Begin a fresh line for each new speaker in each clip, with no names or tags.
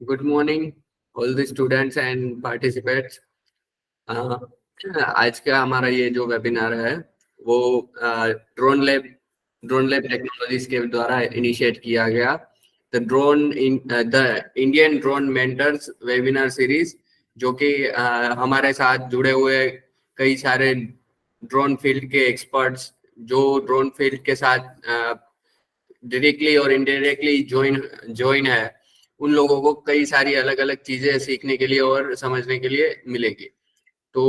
Good morning, all the students and participants. आज का हमारा ये जो वेबिनार है वो ड्रोन लैब टेक्नोलॉजीज के द्वारा इनिशिएट किया गया। The Indian drone mentors webinar series, जो कि हमारे साथ जुड़े हुए कई सारे ड्रोन फील्ड के एक्सपर्ट्स जो ड्रोन फील्ड के साथ डायरेक्टली और इनडायरेक्टली ज्वाइन है, उन लोगों को कई सारी अलग अलग चीजें सीखने के लिए और समझने के लिए मिलेगी। तो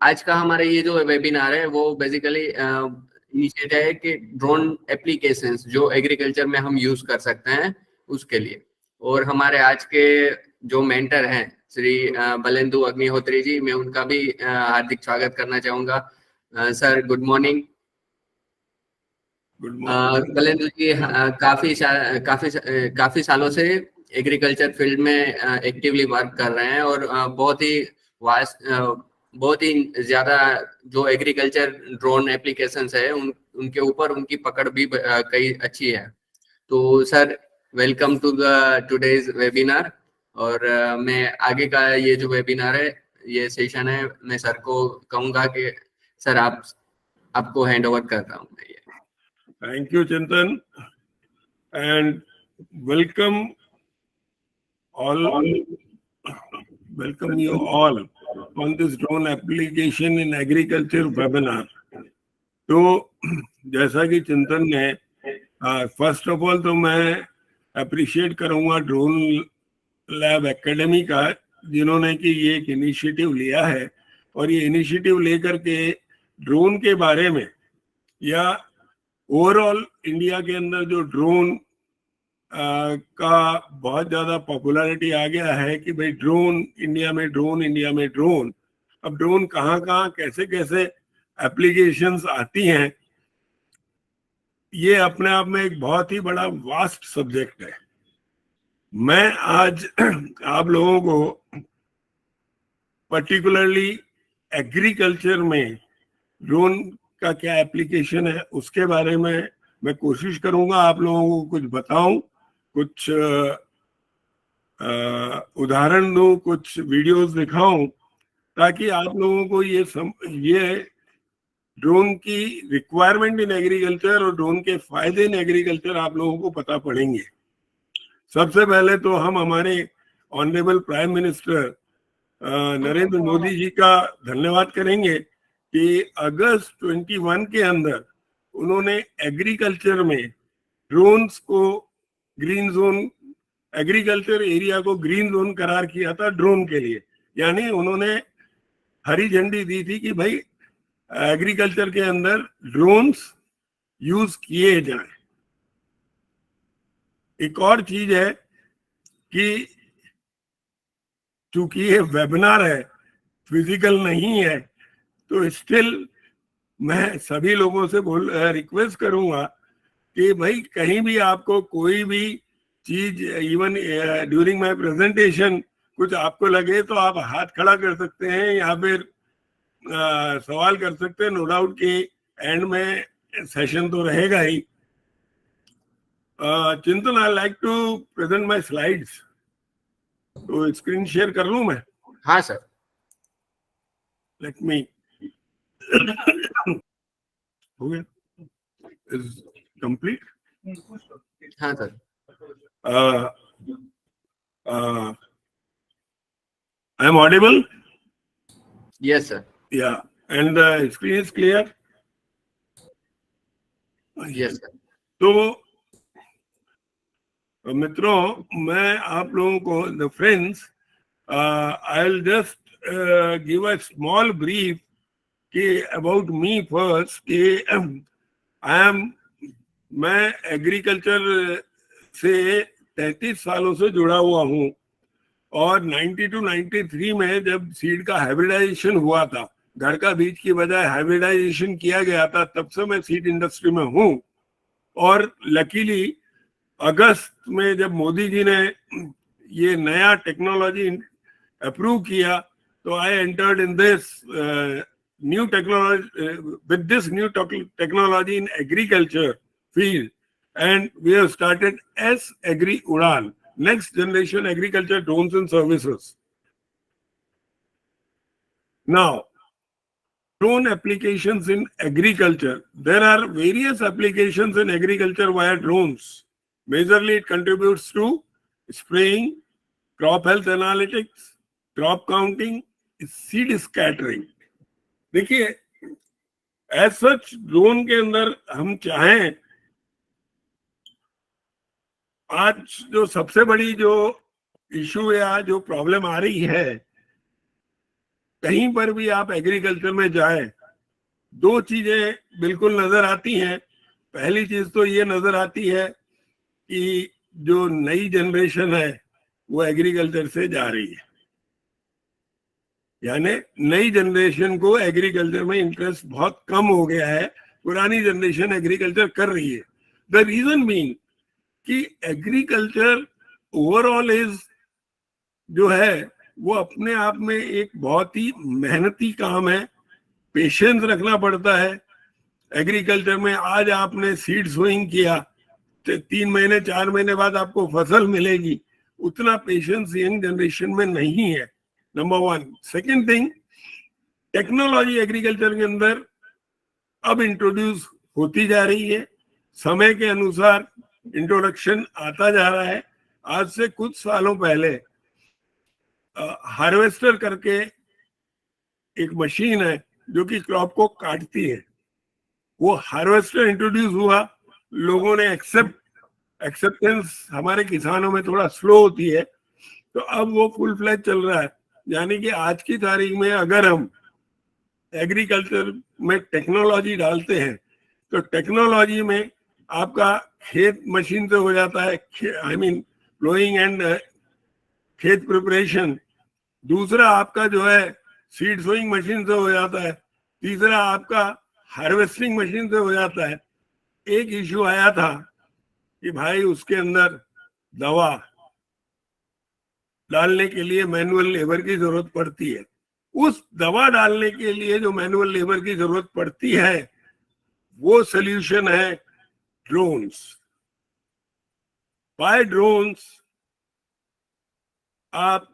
आज का हमारा ये जो वेबिनार है वो बेसिकली इनिशिएट है कि ड्रोन एप्लीकेशंस जो एग्रीकल्चर में हम यूज कर सकते हैं उसके लिए। और हमारे आज के जो मेंटर हैं श्री बलेंदु अग्निहोत्री जी, मैं उनका भी हार्दिक स्वागत करना चाहूंगा। Sir good morning. Balendu ji काफी सालों से एग्रीकल्चर फील्ड में एक्टिवली वर्क कर रहे हैं और बहुत ही ज्यादा जो एग्रीकल्चर ड्रोन एप्लीकेशंस है उनके ऊपर उनकी पकड़ भी कई अच्छी है। तो sir welcome to the today's webinar. और मैं आगे का ये जो वेबिनार है, ये सेशन है, मैं सर को कहूंगा कि सर आपको हैंड ओवर कर रहा हूँ।
Thank you, Chintan, and welcome you all on this drone application in agriculture webinar. तो जैसा कि चिंतन ने फर्स्ट ऑफ ऑल तो मैं अप्रिशिएट करूंगा ड्रोन लैब एकेडमी का, जिन्होंने कि ये एक इनिशिएटिव लिया है और ये इनिशिएटिव लेकर के ड्रोन के बारे में या ओवरऑल इंडिया के अंदर जो ड्रोन का बहुत ज्यादा पॉपुलैरिटी आ गया है कि भाई इंडिया में ड्रोन। अब ड्रोन कहाँ कैसे कैसे एप्लीकेशंस आती हैं, ये अपने आप में एक बहुत ही बड़ा वास्ट सब्जेक्ट है। मैं आज आप लोगों को पर्टिकुलरली एग्रीकल्चर में ड्रोन का क्या एप्लीकेशन है उसके बारे में मैं कोशिश करूंगा आप लोगों को कुछ बताऊं, कुछ उदाहरण दूं, कुछ वीडियोस दिखाऊं, ताकि आप लोगों को ये ड्रोन की रिक्वायरमेंट इन एग्रीकल्चर और ड्रोन के फायदे इन एग्रीकल्चर आप लोगों को पता पड़ेंगे। सबसे पहले तो हम हमारे honourable prime minister Narendra Modi ji का धन्यवाद करेंगे कि अगस्त 21 के अंदर उन्होंने एग्रीकल्चर में ड्रोन्स को ग्रीन जोन, एग्रीकल्चर एरिया को ग्रीन जोन करार किया था ड्रोन के लिए। यानी उन्होंने हरी झंडी दी थी कि भाई एग्रीकल्चर के अंदर ड्रोन्स यूज किए जाएं। एक और चीज है कि चूंकि ये वेबिनार है, फिजिकल नहीं है, तो स्टिल मैं सभी लोगों से रिक्वेस्ट करूंगा कि भाई कहीं भी आपको कोई भी चीज, इवन ड्यूरिंग माय प्रेजेंटेशन कुछ आपको लगे तो आप हाथ खड़ा कर सकते हैं या फिर सवाल कर सकते हैं। नो डाउट कि एंड में सेशन तो रहेगा ही। Chintan, I like to present my slides, तो स्क्रीन शेयर कर लूं मैं?
हाँ सर।
लेट मी हो गया, इज कंप्लीट?
हाँ sir.
I am audible?
Yes sir.
Yeah, and the screen is clear?
Yes sir.
तो मित्रों, मैं आप लोगों को, the friends, I will just give a small brief कि अबाउट मी फर्स्ट कि मैं एग्रीकल्चर से 33 सालों से जुड़ा हुआ हूँ और 92-93 में जब सीड का हाइब्रिडाइजेशन हुआ था, घर का बीज की बजाय हाइब्रिडाइजेशन किया गया था, तब से मैं सीड इंडस्ट्री में हूँ। और लकीली अगस्त में जब मोदी जी ने ये नया टेक्नोलॉजी अप्रूव किया तो I entered in this new technology, with this new technology in agriculture field, and we have started S Agri Udan, next generation agriculture drones and services. Now, drone applications in agriculture. There are various applications in agriculture via drones. Majorly it contributes to spraying, crop health analytics, crop counting, seed scattering. देखिए, as such drone के अंदर हम चाहें, आज जो सबसे बड़ी जो इशू या जो प्रॉब्लम आ रही है, कहीं पर भी आप एग्रीकल्चर में जाएं, दो चीजें बिल्कुल नजर आती हैं. पहली चीज तो ये नजर आती है कि जो नई जनरेशन है वो एग्रीकल्चर से जा रही है, यानी नई जनरेशन को एग्रीकल्चर में इंटरेस्ट बहुत कम हो गया है, पुरानी जनरेशन एग्रीकल्चर कर रही है. द रीजन बीइंग कि एग्रीकल्चर ओवरऑल इज जो है वो अपने आप में एक बहुत ही मेहनती काम है, पेशेंस रखना पड़ता है. एग्रीकल्चर में आज आपने सीड सोइंग किया, 3 महीने 4 महीने बाद आपको फसल मिलेगी, उतना पेशेंस यंग जनरेशन में नहीं है. Number 1. Second thing, technology agriculture के अंदर अब इंट्रोड्यूस होती जा रही है, समय के अनुसार इंट्रोडक्शन आता जा रहा है. आज से कुछ सालों पहले हार्वेस्टर करके एक मशीन है जो कि क्रॉप को काटती है, वो हार्वेस्टर इंट्रोड्यूस हुआ, लोगों ने एक्सेप्टेंस हमारे किसानों में थोड़ा स्लो होती है, तो अब वो फुल फ्लैज चल रहा है. यानी कि आज की तारीख में अगर हम एग्रीकल्चर में टेक्नोलॉजी डालते हैं तो टेक्नोलॉजी में आपका खेत मशीन से हो जाता है, आई मीन प्लोइंग एंड खेत प्रिपरेशन. दूसरा आपका जो है सीड सोइंग मशीन से हो जाता है. तीसरा आपका हार्वेस्टिंग मशीन से हो जाता है. एक इश्यू आया था कि भाई उसके अंदर दवा डालने के लिए मैनुअल लेबर की जरूरत पड़ती है. उस दवा डालने के लिए जो मैनुअल लेबर की जरूरत पड़ती है वो सॉल्यूशन है ड्रोन्स. बाय ड्रोन्स आप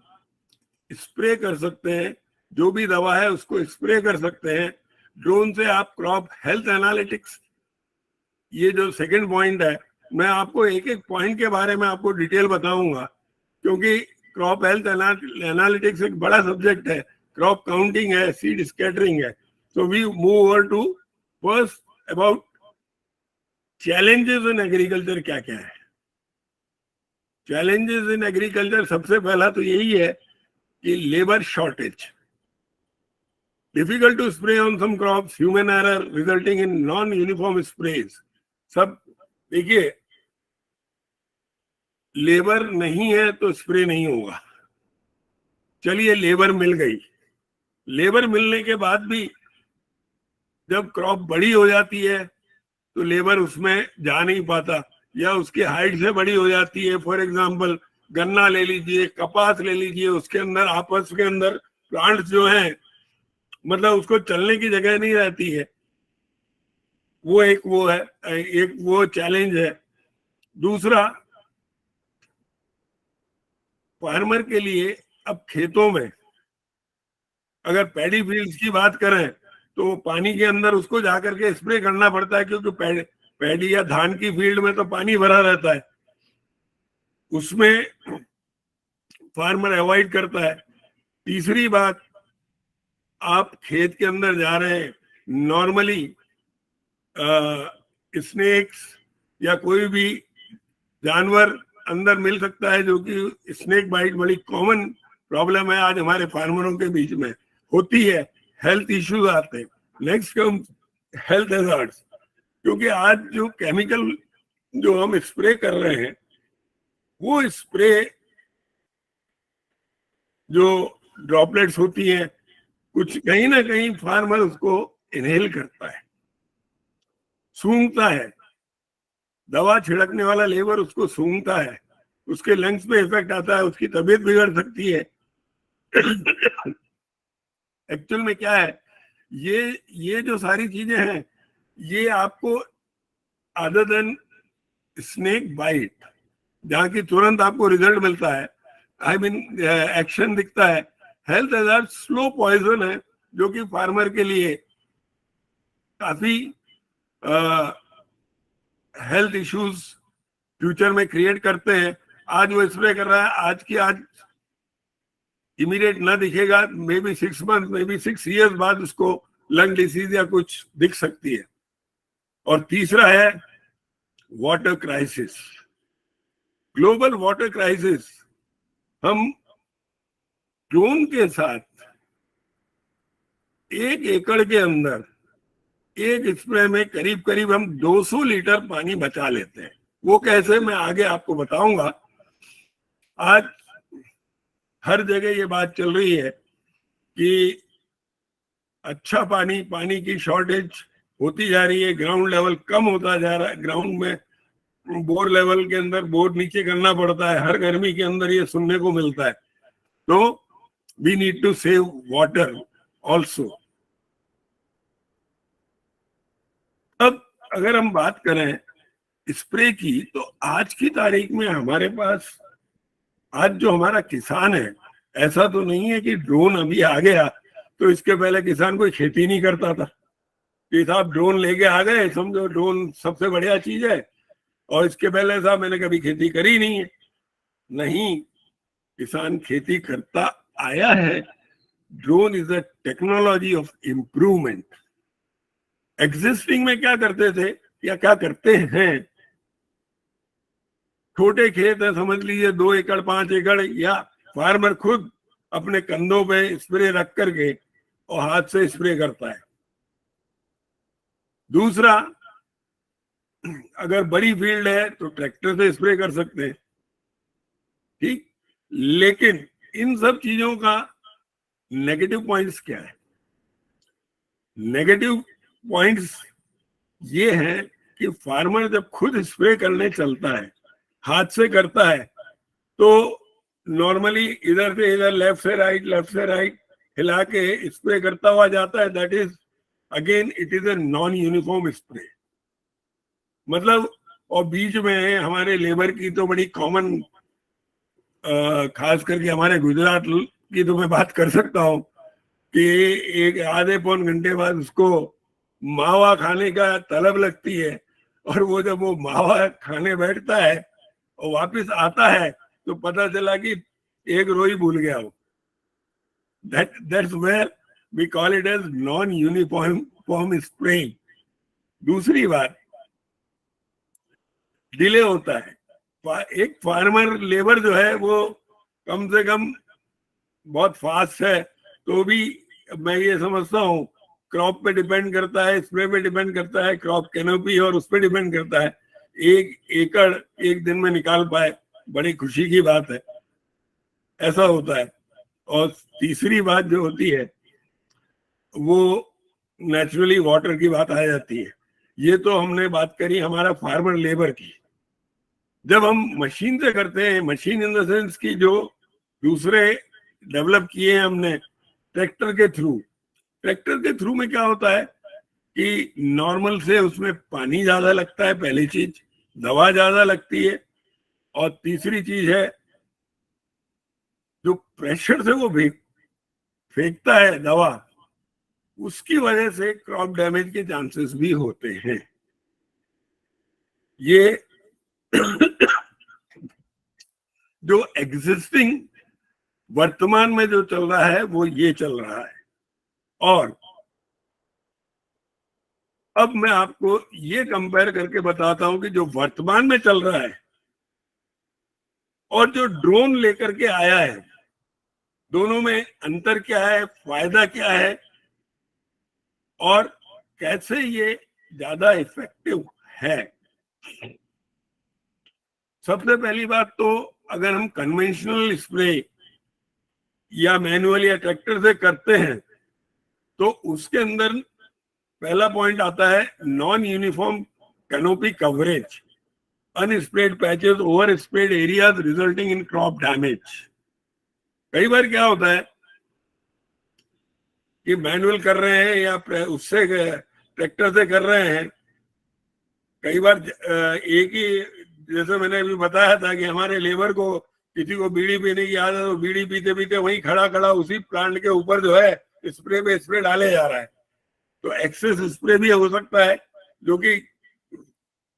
स्प्रे कर सकते हैं, जो भी दवा है उसको स्प्रे कर सकते हैं. ड्रोन से आप क्रॉप हेल्थ एनालिटिक्स, ये जो सेकंड पॉइंट है, मैं आपको एक एक पॉइंट के बारे में आपको डिटेल बताऊंगा, क्योंकि क्रॉप हेल्थ एनालिटिक्स एक बड़ा सब्जेक्ट है, क्रॉप काउंटिंग है, सीड स्कैटरिंग है. So we move over to first about challenges in agriculture. क्या क्या है चैलेंजेस इन एग्रीकल्चर? सबसे पहला तो यही है कि labour shortage. Difficult to spray on some crops, human error resulting in non uniform sprays. सब देखिए, लेबर नहीं है तो स्प्रे नहीं होगा. चलिए लेबर मिल गई, लेबर मिलने के बाद भी जब क्रॉप बड़ी हो जाती है तो लेबर उसमें जा नहीं पाता, या उसकी हाइट से बड़ी हो जाती है. फॉर एग्जांपल गन्ना ले लीजिए, कपास ले लीजिए, उसके अंदर आपस के अंदर प्लांट्स जो हैं, मतलब उसको चलने की जगह नहीं रहती है. वो एक वो चैलेंज है. दूसरा, फार्मर के लिए अब खेतों में अगर पैडी फील्ड्स की बात करें तो पानी के अंदर उसको जाकर के स्प्रे करना पड़ता है, क्योंकि पैडी या धान की फील्ड में तो पानी भरा रहता है, उसमें फार्मर अवॉइड करता है. तीसरी बात, आप खेत के अंदर जा रहे हैं, नॉर्मली स्नेक्स या कोई भी जानवर अंदर मिल सकता है, जो कि स्नेक बाइट बड़ी कॉमन प्रॉब्लम है आज हमारे फार्मरों के बीच में होती है. हेल्थ इश्यूज आते हैं. नेक्स्ट कम हेल्थ हैजार्ड्स, क्योंकि आज जो केमिकल जो हम स्प्रे कर रहे हैं, वो स्प्रे जो ड्रॉपलेट्स होती हैं, कुछ कहीं ना कहीं फार्मर उसको इनहेल करता है, सूंघता है. दवा छिड़कने वाला लेबर उसको सूंघता है, उसके लंग्स पे इफेक्ट आता है, उसकी तबीयत बिगड़ सकती है. एक्चुअल में क्या है, ये जो सारी चीजें हैं, ये आपको अदर देन स्नेक बाइट, जहाँ की तुरंत आपको रिजल्ट मिलता है, आई मीन एक्शन दिखता है। हेल्थ हैजार्ड स्लो पॉइजन है जो कि फार्मर के लिए काफी हेल्थ इश्यूज फ्यूचर में क्रिएट करते हैं। आज वो स्प्रे कर रहा है, आज की आज इमीडिएट ना दिखेगा, may be 6 month, may be 6 years बाद उसको लंग डिसीज या कुछ दिख सकती है। और तीसरा है water crisis, global water crisis. हम ड्रोन के साथ 1 एकड़ के अंदर एक स्प्रे में करीब करीब हम 200 लीटर पानी बचा लेते हैं। वो कैसे, मैं आगे आपको बताऊंगा। आज हर जगह ये बात चल रही है कि अच्छा पानी की शॉर्टेज होती जा रही है, ग्राउंड लेवल कम होता जा रहा है, ग्राउंड में बोर लेवल के अंदर बोर नीचे करना पड़ता है, हर गर्मी के अंदर ये सुनने को मिलता है। तो we need to save water also. अब अगर हम बात करें स्प्रे की, तो आज की तारीख में हमारे पास आज जो हमारा किसान है, ऐसा तो नहीं है कि ड्रोन अभी आ गया तो इसके पहले किसान कोई खेती नहीं करता था कि साहब ड्रोन लेके आ गए, समझो ड्रोन सबसे बढ़िया चीज है, और इसके पहले साहब मैंने कभी खेती करी नहीं है। नहीं, किसान खेती करता आया है। Drone is a technology of improvement. Existing में क्या करते थे या क्या करते हैं, छोटे खेत है, समझ लीजिए 2 एकड़ 5 एकड़, या फार्मर खुद अपने कंधों पे स्प्रे रख करके और हाथ से स्प्रे करता है। दूसरा, अगर बड़ी फील्ड है तो ट्रैक्टर से स्प्रे कर सकते हैं, ठीक। लेकिन इन सब चीजों का नेगेटिव पॉइंट्स क्या है? नेगेटिव पॉइंट्स ये है कि फार्मर जब खुद स्प्रे करने चलता है, हाथ से करता है, तो नॉर्मली इधर से इधर, लेफ्ट से राइट हिला के स्प्रे करता हुआ जाता है। That is again it is a non uniform spray. मतलब, और बीच में हमारे लेबर की तो बड़ी कॉमन, खास करके हमारे गुजरात की तो मैं बात कर सकता हूँ कि एक आधे पौन घंटे बाद उसको मावा खाने का तलब लगती है, और वो जब वो मावा खाने बैठता है और वापस आता है तो पता चला कि एक रोई भूल गया हो। That's where we call it as non-uniform spraying। दूसरी बात, डिले होता है। एक फार्मर लेबर जो है वो कम से कम बहुत फास्ट है, तो भी मैं ये समझता हूँ क्रॉप पे डिपेंड करता है, स्प्रे पे डिपेंड करता है, क्रॉप कैनोपी और उस पे डिपेंड करता है। 1 एकड़ एक दिन में निकाल पाए, बड़ी खुशी की बात है, ऐसा होता है। और तीसरी बात जो होती है वो नेचुरली वाटर की बात आ जाती है। ये तो हमने बात करी हमारा फार्मर लेबर की। जब हम मशीन से करते हैं, मशीन इन द सेंस की जो दूसरे डेवलप किए हैं हमने ट्रैक्टर के थ्रू में क्या होता है कि नॉर्मल से उसमें पानी ज्यादा लगता है, पहली चीज, दवा ज्यादा लगती है, और तीसरी चीज है जो प्रेशर से वो फेंकता है दवा, उसकी वजह से क्रॉप डैमेज के चांसेस भी होते हैं। ये जो एग्जिस्टिंग वर्तमान में जो चल रहा है वो ये चल रहा है। और अब मैं आपको ये कंपेयर करके बताता हूं कि जो वर्तमान में चल रहा है और जो ड्रोन लेकर के आया है, दोनों में अंतर क्या है, फायदा क्या है, और कैसे ये ज्यादा इफेक्टिव है। सबसे पहली बात तो, अगर हम कन्वेंशनल स्प्रे या मैनुअल या ट्रैक्टर से करते हैं तो उसके अंदर पहला पॉइंट आता है non uniform canopy coverage, unspread patches, over spread areas resulting in crop damage. कई बार क्या होता है कि मैनुअल कर रहे हैं या उससे ट्रैक्टर से कर रहे हैं, कई बार एक ही जैसे मैंने अभी बताया था कि हमारे लेबर को किसी को बीड़ी पीने की आदत है तो बीड़ी पीते पीते वहीं खड़ा खड़ा उसी प्लांट के ऊपर जो है स्प्रे पे स्प्रे डाले जा रहा है, तो एक्सेस स्प्रे भी हो सकता है जो कि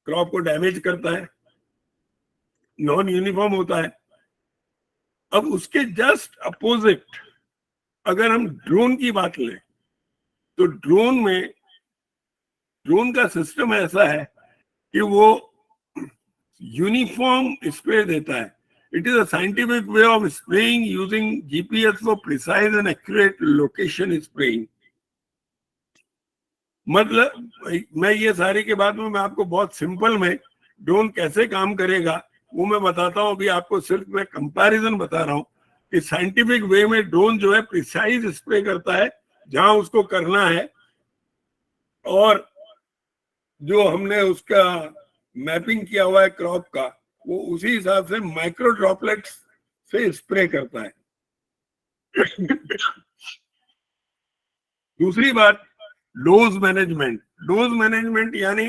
क्रॉप को डैमेज करता है, नॉन यूनिफॉर्म होता है। अब उसके जस्ट अपोजिट अगर हम ड्रोन की बात लें तो ड्रोन का सिस्टम ऐसा है कि वो यूनिफॉर्म स्प्रे देता है। It is a scientific way of spraying using GPS for precise and accurate location spraying. मतलब मैं ये सारी के बाद में मैं आपको बहुत सिंपल में ड्रोन कैसे काम करेगा वो मैं बताता हूँ। अभी आपको सिर्फ मैं कंपैरिजन बता रहा हूँ कि साइंटिफिक वे में ड्रोन जो है प्रिसाइज स्प्रे करता है जहां उसको करना है, और जो हमने उसका मैपिंग किया हुआ है क्रॉप का वो उसी हिसाब से माइक्रो ड्रॉपलेट्स से स्प्रे करता है। दूसरी बात डोज मैनेजमेंट यानी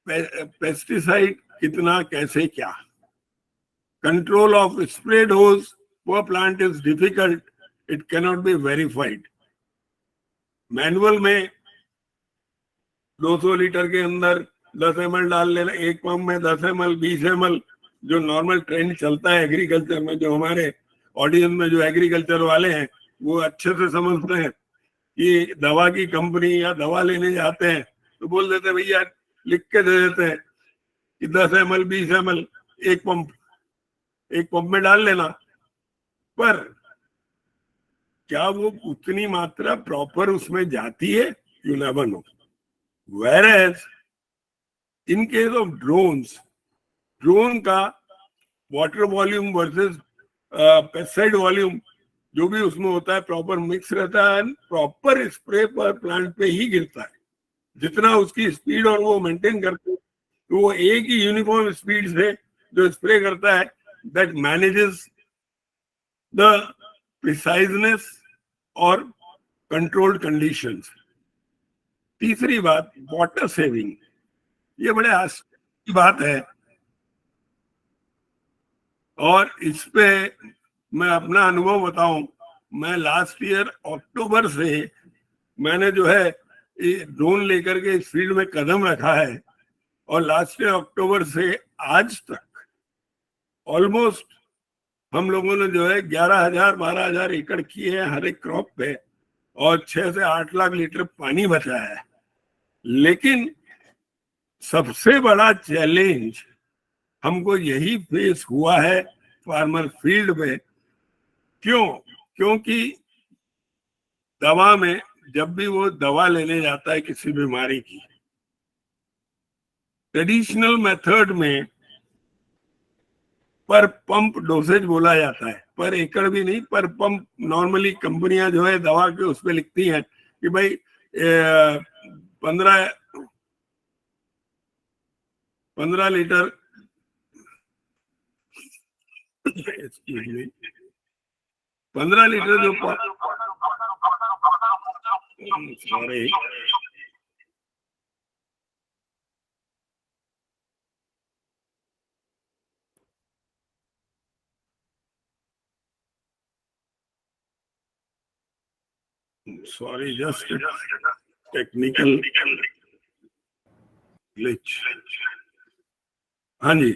पेस्टिसाइड कितना कैसे क्या, control of spray dose for plant is difficult, it cannot be verified. Manual में 200 लीटर के अंदर 10 ml डाल लेना, एक पंप में 10 ml 20 ml, जो नॉर्मल ट्रेंड चलता है एग्रीकल्चर में। जो हमारे ऑडियंस में जो एग्रीकल्चर वाले हैं वो अच्छे से समझते हैं कि दवा की कंपनी या दवा लेने जाते हैं तो बोल देते हैं भैया लिख के दे देते हैं कि 10 ml 20 ml एक पंप में डाल लेना, पर क्या वो उतनी मात्रा प्रॉपर उसमें जाती है? You never know. Whereas in case of drone का water volume versus pesticide volume जो भी उसमें होता है प्रॉपर मिक्स रहता है, प्रॉपर स्प्रे पर प्लांट पे ही गिरता है। जितना उसकी स्पीड और वो मेंटेन करते हैं तो वो एक ही यूनिफॉर्म स्पीड से जो स्प्रे करता है, दैट मैनेजेस द प्रिसाइजनेस और कंट्रोल्ड कंडीशंस। तीसरी बात वाटर सेविंग, ये बड़े आश्चर्य की बात है और इस पे मैं अपना अनुभव बताऊं। मैं लास्ट ईयर अक्टूबर से मैंने जो है ड्रोन लेकर के इस फील्ड में कदम रखा है, और लास्ट ईयर अक्टूबर से आज तक ऑलमोस्ट हम लोगों ने जो है 11,000-12,000 एकड़ किए हैं हर एक क्रॉप पे, और 6 से 8 लाख लीटर पानी बचाया है। लेकिन सबसे बड़ा चैलेंज हमको यही फेस हुआ है फार्मर फील्ड में। क्योंकि दवा में जब भी वो दवा लेने जाता है किसी बीमारी की, ट्रेडिशनल मेथड में पर पंप डोसेज बोला जाता है, पर एकड़ भी नहीं, पर पंप। नॉर्मली कंपनियां जो है दवा के उस पर लिखती हैं कि भाई 15 लीटर 15 लीटर जो सॉरी जस्ट टेक्निकल ग्लिच। हाँ जी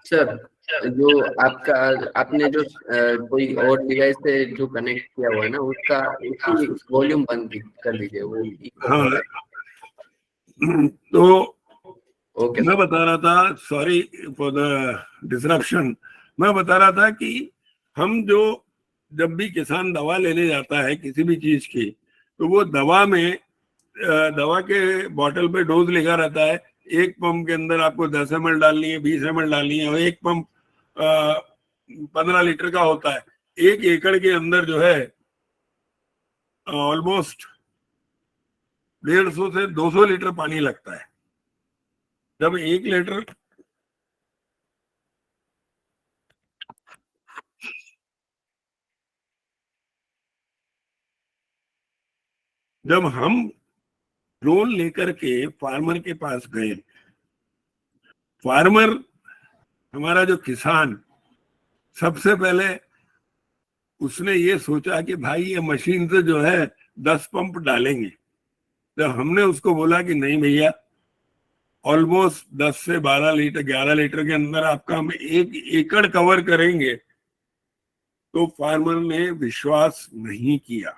सर, जो आपने जो कोई और डिवाइस से जो कनेक्ट किया हुआ है ना उसका उसकी वॉल्यूम बंद कर दीजिए, वो इको हो रहा है।
तो
ओके
मैं बता रहा था, सॉरी फॉर द डिसरप्शन। मैं बता रहा था कि हम जब भी किसान दवा लेने जाता है किसी भी चीज की, तो वो दवा के बॉटल पे डोज लिखा रहता है। एक पंप के अंदर आपको 10 ml डालनी है, 20 ml डालनी है, और एक पंप 15 लीटर का होता है। एक एकड़ के अंदर जो है ऑलमोस्ट 150 से 200 लीटर पानी लगता है। जब 1 लीटर जब हम ड्रोन लेकर के फार्मर के पास गए फार्मर, हमारा जो किसान, सबसे पहले उसने ये सोचा कि भाई ये मशीन से जो है 10 पंप डालेंगे। तो हमने उसको बोला कि नहीं भैया, ऑलमोस्ट 10 से 12 लीटर 11 लीटर के अंदर आपका हम 1 एकड़ कवर करेंगे। तो फार्मर ने विश्वास नहीं किया।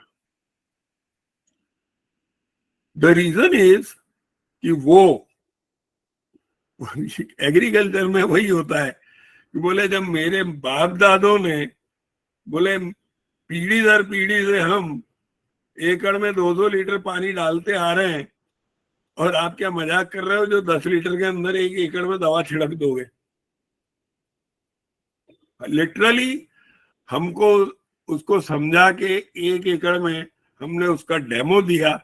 द रीजन इज कि वो एग्रीकल्चर में वही होता है कि बोले जब मेरे बाप दादों ने, बोले पीढ़ी दर पीढ़ी से हम एकड़ में 2-2 लीटर पानी डालते आ रहे हैं, और आप क्या मजाक कर रहे हो जो 10 लीटर के अंदर 1 एकड़ में दवा छिड़क दोगे। लिटरली हमको उसको समझा के 1 एकड़ में हमने उसका डेमो दिया।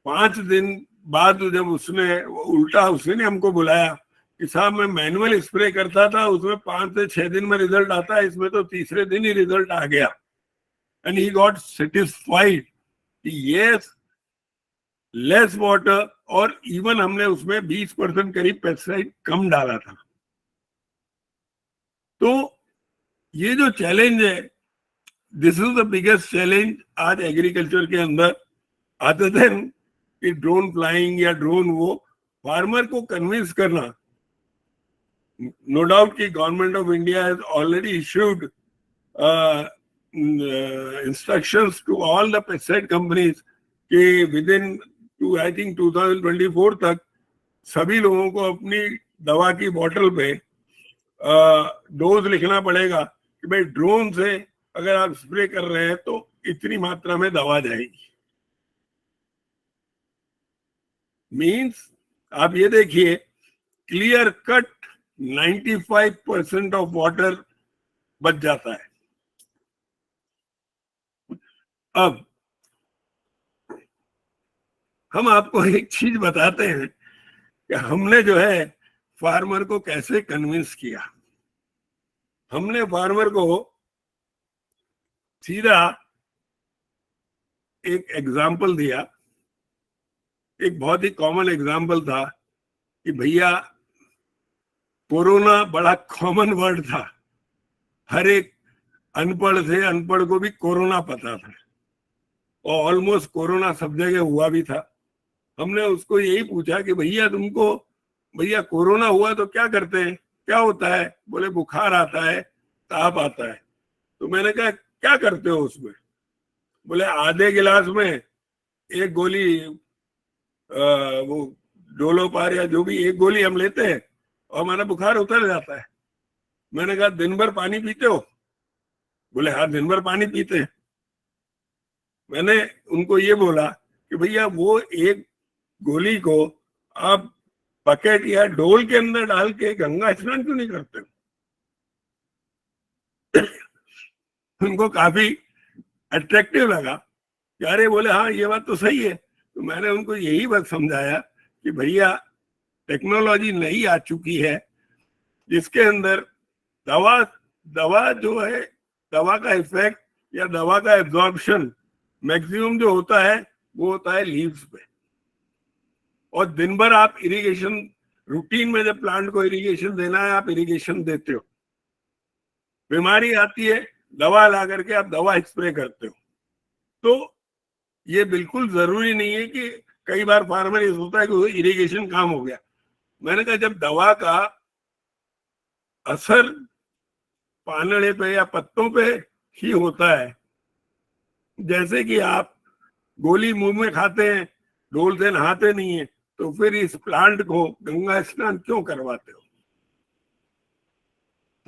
5 दिन बाद जब उसने उल्टा, उसने हमको बुलाया कि साहब मैं मैनुअल स्प्रे करता था, उसमें 5 से 6 दिन में रिजल्ट आता है, इसमें तो तीसरे दिन ही रिजल्ट आ गया। एंड ही गॉट सेटिस्फाइड कि यस, लेस वाटर, और इवन हमने उसमें 20% करीब पेस्टिसाइड कम डाला था। तो ये जो चैलेंज है, this is the biggest challenge आज एग्रीकल्चर के अंदर, अदर देन कि ड्रोन फ्लाइंग या ड्रोन, वो फार्मर को कन्विंस करना। नो डाउट कि government of India has already issued instructions to all the pesticide companies कि विद इन आई थिंक 2024 तक सभी लोगों को अपनी दवा की बोतल पे डोज लिखना पड़ेगा कि भाई ड्रोन से अगर आप स्प्रे कर रहे हैं तो इतनी मात्रा में दवा जाएगी। मीन्स आप ये देखिए, क्लियर कट 95% ऑफ वाटर बच जाता है। अब हम आपको एक चीज बताते हैं कि हमने जो है फार्मर को कैसे कन्विंस किया। हमने फार्मर को सीधा एक एग्जाम्पल दिया। एक बहुत ही कॉमन एग्जाम्पल था कि भैया कोरोना बड़ा कॉमन वर्ड था, हर एक अनपढ़ से अनपढ़ को भी कोरोना पता था, और ऑलमोस्ट कोरोना सब जगह हुआ भी था। हमने उसको यही पूछा कि भैया तुमको, भैया कोरोना हुआ तो क्या करते हैं, क्या होता है? बोले बुखार आता है, ताप आता है। तो मैंने कहा क्या करते हो उसमें? बोले आधे गिलास में 1 गोली वो डोलोपार या जो भी 1 गोली हम लेते हैं और हमारा बुखार उतर जाता है। मैंने कहा दिन भर पानी पीते हो? बोले हाँ दिन भर पानी पीते हैं। मैंने उनको ये बोला कि भैया वो 1 गोली को आप बकेट या डोल के अंदर डाल के गंगा स्नान क्यों नहीं करते? उनको काफी अट्रैक्टिव लगा। अरे बोले हाँ ये बात तो सही है। तो मैंने उनको यही बात समझाया कि भैया टेक्नोलॉजी नई आ चुकी है जिसके अंदर दवा जो है, दवा का इफेक्ट या दवा का एब्जॉर्प्शन मैक्सिमम जो होता है वो होता है लीव्स पे। और दिन भर आप इरिगेशन रूटीन में, जब प्लांट को इरिगेशन देना है आप इरिगेशन देते हो, बीमारी आती है दवा ला करके आप दवा स्प्रे करते हो। तो ये बिल्कुल जरूरी नहीं है कि कई बार फार्मर ये सोचता है कि इरिगेशन काम हो गया। मैंने कहा जब दवा का असर पानड़े पे या पत्तों पे ही होता है, जैसे कि आप गोली मुंह में खाते हैं, डोल से नहाते नहीं है, तो फिर इस प्लांट को गंगा स्नान क्यों करवाते हो?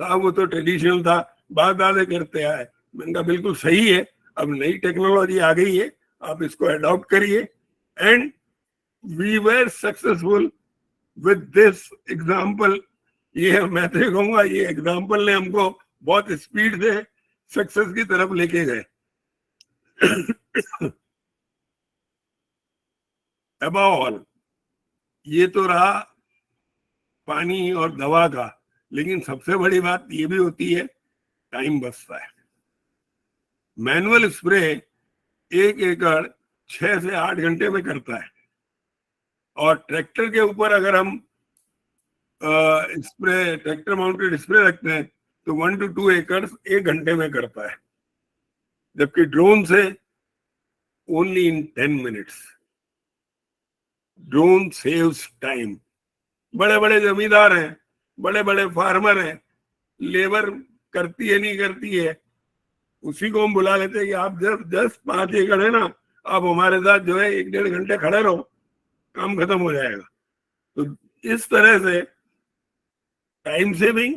था वो तो ट्रेडिशनल था, बाप दादे करते आए। मैंने कहा बिल्कुल सही है, अब नई टेक्नोलॉजी आ गई है, आप इसको अडॉप्ट करिए। And we were successful with this example. ये मैं तो कहूंगा ये एग्जाम्पल ने हमको बहुत स्पीड से सक्सेस की तरफ लेके गए। अबव ऑल ये तो रहा पानी और दवा का, लेकिन सबसे बड़ी बात ये भी होती है टाइम बचता है। मैनुअल स्प्रे 1 एकड़ 6 से 8 घंटे में करता है, और ट्रैक्टर के ऊपर अगर हम स्प्रे ट्रैक्टर माउंटेड स्प्रे रखते हैं तो 1 to 2 एकड़ 1 घंटे में करता है, जबकि ड्रोन से only in 10 minutes. Drone saves time. बड़े बड़े जमींदार हैं, बड़े बड़े फार्मर हैं, लेबर करती है नहीं करती है, उसी को हम बुला लेते हैं कि आप जब 10-5 एकड़ है ना, आप हमारे साथ जो है 1-1.5 घंटे खड़े रहो, काम खत्म हो जाएगा। तो इस तरह से time saving,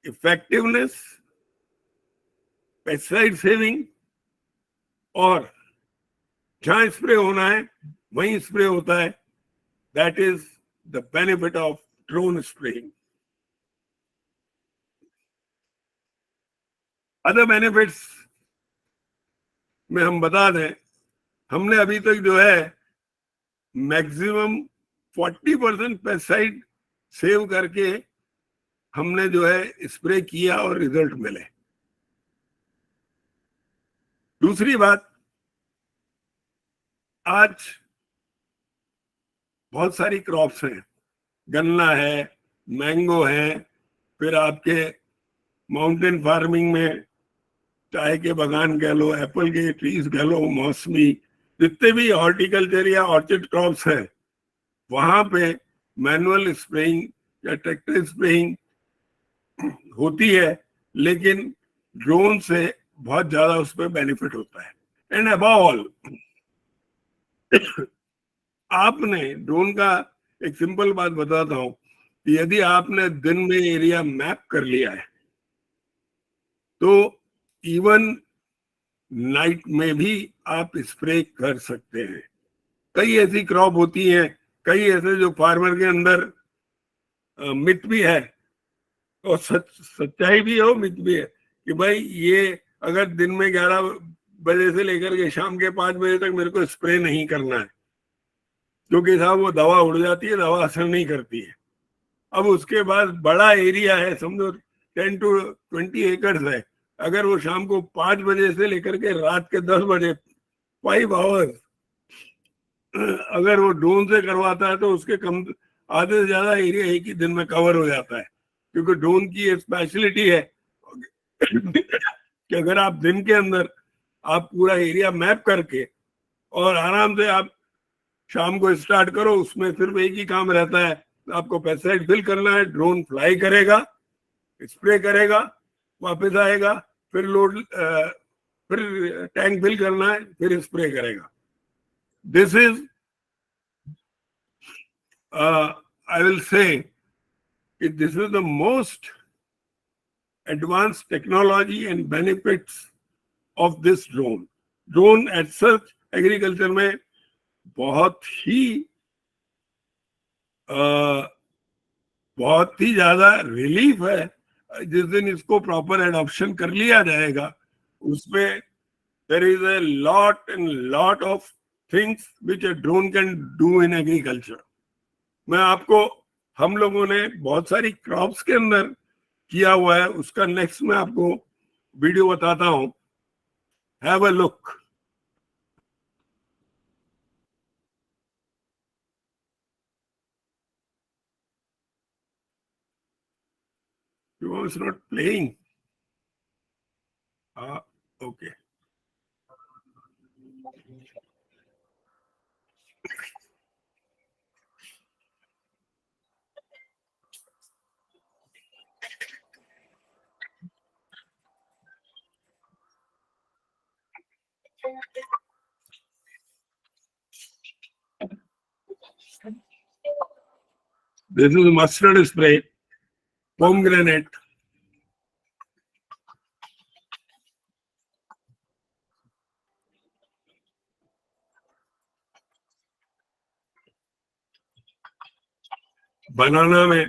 effectiveness, pesticide saving, और जहां स्प्रे होना है वहीं स्प्रे होता है। That is the benefit of drone spraying. Other benefits में हम बता दें, हमने अभी तक जो है मैक्सिमम 40% पेस्टिसाइड सेव करके हमने जो है स्प्रे किया और रिजल्ट मिले। दूसरी बात, आज बहुत सारी क्रॉप्स हैं, गन्ना है, मैंगो है, फिर आपके माउंटेन फार्मिंग में चाय के बागान कह लो, एप्पल के ट्रीज कह लो, मौसमी, जितने भी हॉर्टिकल्चर या ऑर्चिड क्रॉप्स हैं, वहां पे मैनुअल स्प्रेइंग या ट्रैक्टर स्प्रेइंग होती है, लेकिन ड्रोन से बहुत ज्यादा उस पर बेनिफिट होता है। एंड अबव ऑल, आपने ड्रोन का एक सिंपल बात बताता हूं कि यदि आपने दिन में एरिया मैप कर लिया है तो इवन नाइट में भी आप स्प्रे कर सकते हैं। कई ऐसी क्रॉप होती हैं, कई ऐसे जो फार्मर के अंदर मिथ भी है और सच्चाई भी है और मिथ भी है कि भाई ये अगर दिन में 11 बजे से लेकर के शाम के 5 बजे तक मेरे को स्प्रे नहीं करना है, क्योंकि साहब वो दवा उड़ जाती है, दवा असर नहीं करती है। अब उसके बाद बड़ा एरिया है, समझो 10 to 20 एकड़ है, अगर वो शाम को 5 बजे से लेकर के रात के 10 बजे 5 आवर्स अगर वो ड्रोन से करवाता है तो उसके कम आधे से ज्यादा एरिया एक ही दिन में कवर हो जाता है। क्योंकि ड्रोन की ये स्पेशलिटी है कि अगर आप दिन के अंदर आप पूरा एरिया मैप करके और आराम से आप शाम को स्टार्ट करो, उसमें सिर्फ एक ही काम रहता है, आपको पेस्टिसाइड फिल करना है, ड्रोन फ्लाई करेगा, स्प्रे करेगा, वापस आएगा, फिर लोड फिर टैंक फिल करना है, फिर स्प्रे करेगा। This is I will say this is the most advanced technology and benefits of this drone. Drone as such agriculture में बहुत ही ज्यादा रिलीफ है। जिस दिन इसको प्रॉपर एडॉप्शन कर लिया जाएगा, उसमें there is a lot of things which a drone can do in agriculture. मैं आपको, हम लोगों ने बहुत सारी क्रॉप्स के अंदर किया हुआ है, उसका नेक्स्ट मैं आपको वीडियो बताता हूं। Have a look. It's not playing. Okay. This is mustard spray, pomegranate. बनाना में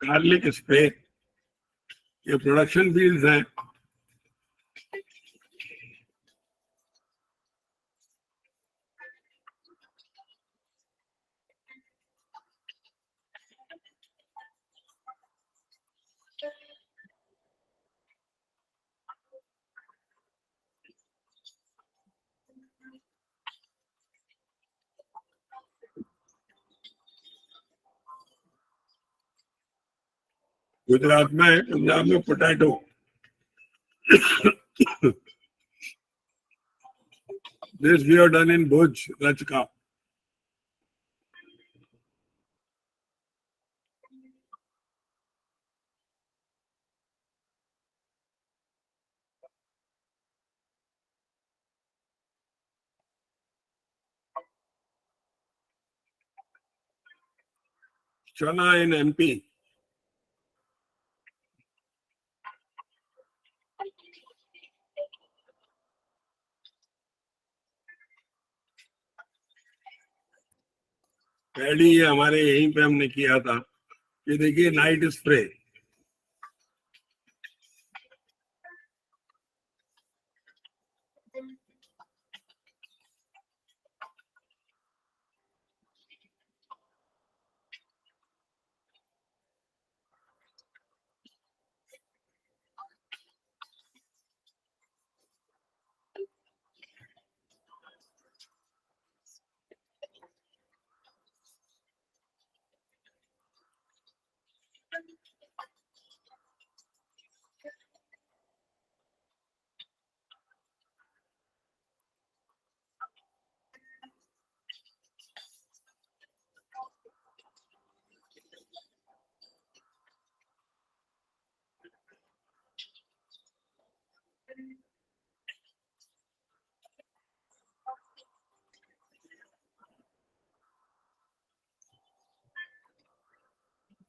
गार्लिक स्प्रे, ये प्रोडक्शन फील्ड्स हैं। गुजरात में, पंजाब में potato. This we have done in Bhuj, Rajka. Chana in MP. Paddy हमारे यहीं पे हमने किया था। ये देखिए नाइट स्प्रे।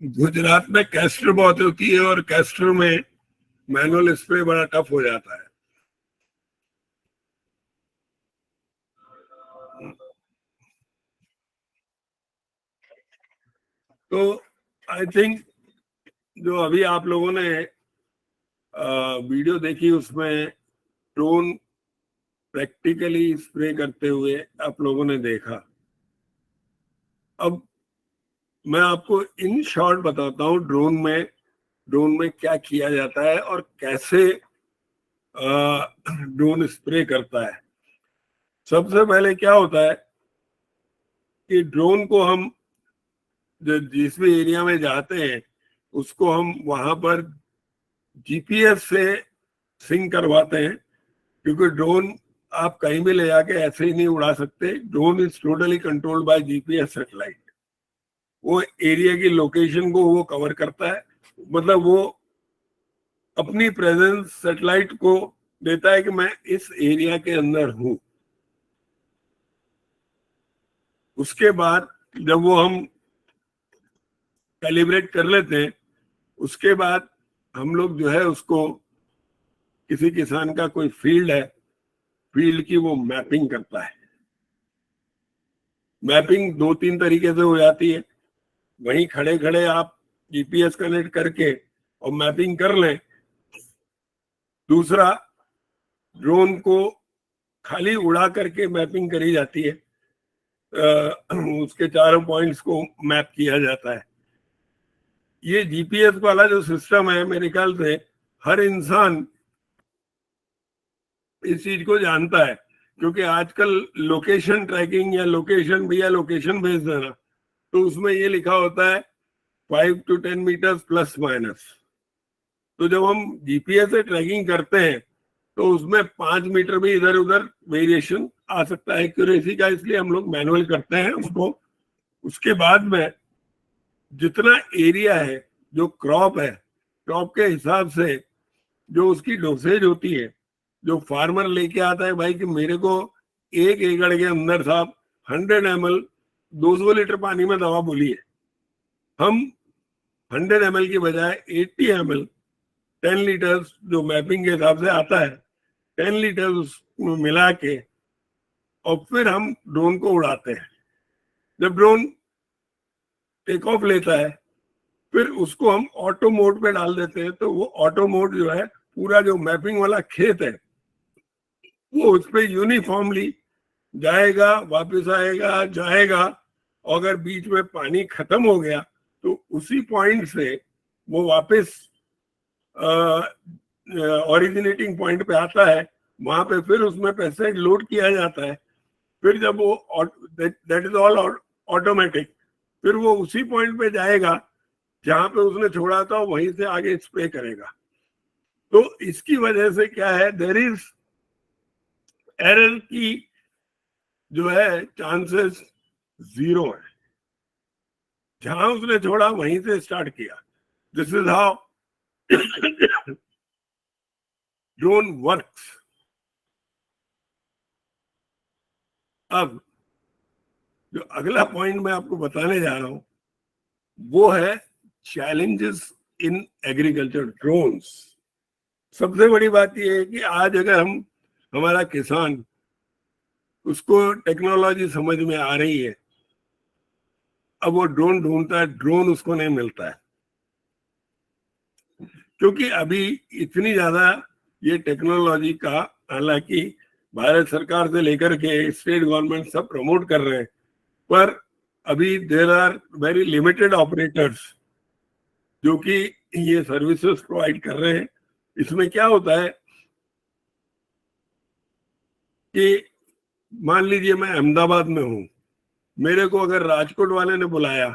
गुजरात में कैस्टर बहुत होती है और कैस्टर में मैनुअल स्प्रे बड़ा टफ हो जाता है। तो आई थिंक जो अभी आप लोगों ने वीडियो देखी उसमें ड्रोन प्रैक्टिकली स्प्रे करते हुए आप लोगों ने देखा। अब मैं आपको इन शॉर्ट बताता हूँ ड्रोन में क्या किया जाता है और कैसे ड्रोन स्प्रे करता है। सबसे पहले क्या होता है कि ड्रोन को हम जिस भी एरिया में जाते हैं उसको हम वहां पर जीपीएस से सिंक करवाते हैं, क्योंकि ड्रोन आप कहीं भी ले जाके ऐसे ही नहीं उड़ा सकते। Drone is totally controlled by GPS satellite. वो एरिया की लोकेशन को वो कवर करता है, मतलब वो अपनी प्रेजेंस सैटेलाइट को देता है कि मैं इस एरिया के अंदर हूं। उसके बाद जब वो हम कैलिब्रेट कर लेते हैं, उसके बाद हम लोग जो है उसको, किसी किसान का कोई फील्ड है, फील्ड की वो मैपिंग करता है। मैपिंग 2-3 तरीके से हो जाती है। वहीं खड़े खड़े आप जीपीएस कनेक्ट करके और मैपिंग कर लें। दूसरा, ड्रोन को खाली उड़ा करके मैपिंग करी जाती है, उसके चारों पॉइंट्स को मैप किया जाता है। ये जीपीएस वाला जो सिस्टम है, मेरे ख्याल से हर इंसान इस चीज को जानता है, क्योंकि आजकल लोकेशन ट्रैकिंग या लोकेशन भैया लोकेशन भेज देना, तो उसमें ये लिखा होता है 5 to 10 मीटर्स प्लस माइनस। तो जब हम जीपीएस से ट्रैकिंग करते हैं तो उसमें 5 मीटर भी इधर उधर वेरिएशन आ सकता है एक्यूरेसी का, इसलिए हम लोग मैनुअल करते हैं उसको। उसके बाद में जितना एरिया है, जो क्रॉप है, क्रॉप के हिसाब से जो उसकी डोसेज होती है, जो फार्मर लेके आता है भाई कि मेरे को 1 एकड़ के अंदर साहब 100 ml 200 लीटर पानी में दवा बोली है, हम 100 ml की बजाय 80 ml 10 लीटर्स जो मैपिंग के हिसाब से आता है 10 लीटर्स उसमें मिला के और फिर हम ड्रोन को उड़ाते हैं। जब ड्रोन टेक ऑफ लेता है फिर उसको हम ऑटो मोड पे डाल देते हैं, तो वो ऑटो मोड जो है पूरा जो मैपिंग वाला खेत है वो उस पर यूनिफॉर्मली जाएगा, वापस आएगा, जाएगा। अगर बीच में पानी खत्म हो गया तो उसी पॉइंट से वो वापस ओरिजिनेटिंग पॉइंट पे आता है, वहां पे फिर उसमें पेस्टिसाइड लोड किया जाता है। फिर जब वो दैट इज ऑल ऑटोमेटिक, फिर वो उसी पॉइंट पे जाएगा, जहां पे उसने छोड़ा था वहीं से आगे स्प्रे करेगा। तो इसकी वजह से क्या है, देयर इज एरर की जो है चांसेस 0 है। जहां उसने छोड़ा वहीं से स्टार्ट किया। This is how drone works. अब जो अगला पॉइंट मैं आपको बताने जा रहा हूं वो है चैलेंजेस इन एग्रीकल्चर ड्रोन्स। सबसे बड़ी बात यह है कि आज अगर हमारा किसान, उसको टेक्नोलॉजी समझ में आ रही है, अब वो ड्रोन ढूंढता है, ड्रोन उसको नहीं मिलता है, क्योंकि अभी इतनी ज्यादा ये टेक्नोलॉजी का, हालांकि भारत सरकार से लेकर के स्टेट गवर्नमेंट सब प्रमोट कर रहे हैं, पर अभी there are very limited operators जो कि ये सर्विसेज प्रोवाइड कर रहे हैं। इसमें क्या होता है कि मान लीजिए मैं अहमदाबाद में हूं, मेरे को अगर राजकोट वाले ने बुलाया